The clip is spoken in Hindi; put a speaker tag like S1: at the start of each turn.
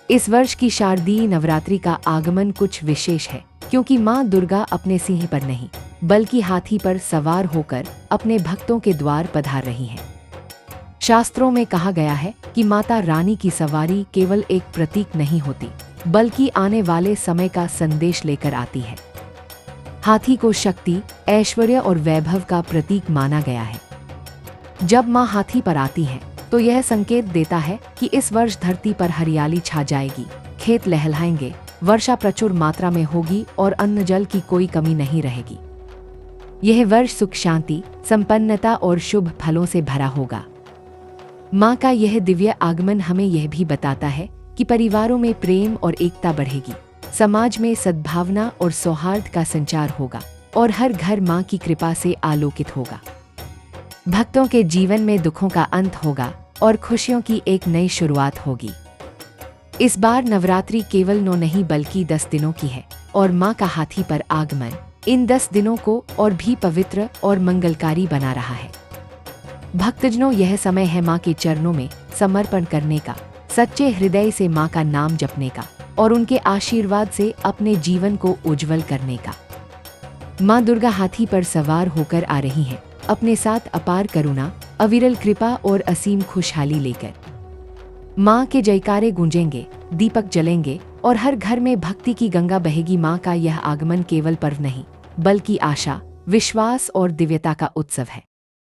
S1: इस वर्ष की शारदीय नवरात्रि का आगमन कुछ विशेष है, क्योंकि मां दुर्गा अपने सिंह पर नहीं बल्कि हाथी पर सवार होकर अपने भक्तों के द्वार पधार रही हैं। शास्त्रों में कहा गया है कि माता रानी की सवारी केवल एक प्रतीक नहीं होती, बल्कि आने वाले समय का संदेश लेकर आती है। हाथी को शक्ति, ऐश्वर्य और वैभव का प्रतीक माना गया है। जब मां हाथी पर आती हैं, तो यह संकेत देता है कि इस वर्ष धरती पर हरियाली छा जाएगी, खेत लहलहाएंगे, वर्षा प्रचुर मात्रा में होगी और अन्न जल की कोई कमी नहीं रहेगी। यह वर्ष सुख, शांति, संपन्नता और शुभ फलों से भरा होगा। मां का यह दिव्य आगमन हमें यह भी बताता है कि परिवारों में प्रेम और एकता बढ़ेगी, समाज में सद्भावना और सौहार्द का संचार होगा और हर घर मां की कृपा से आलोकित होगा। भक्तों के जीवन में दुखों का अंत होगा और खुशियों की एक नई शुरुआत होगी। इस बार नवरात्रि केवल 9 नहीं बल्कि 10 दिनों की है और मां का हाथी पर आगमन इन 10 दिनों को और भी पवित्र और मंगलकारी बना रहा है। भक्तजनों, यह समय है मां के चरणों में समर्पण करने का, सच्चे हृदय से मां का नाम जपने का और उनके आशीर्वाद से अपने जीवन को उज्जवल करने का। मां दुर्गा हाथी पर सवार होकर आ रही हैं, अपने साथ अपार करुणा, अविरल कृपा और असीम खुशहाली लेकर। मां के जयकारे गूंजेंगे, दीपक जलेंगे और हर घर में भक्ति की गंगा बहेगी। मां का यह आगमन केवल पर्व नहीं बल्कि आशा, विश्वास और दिव्यता का उत्सव है।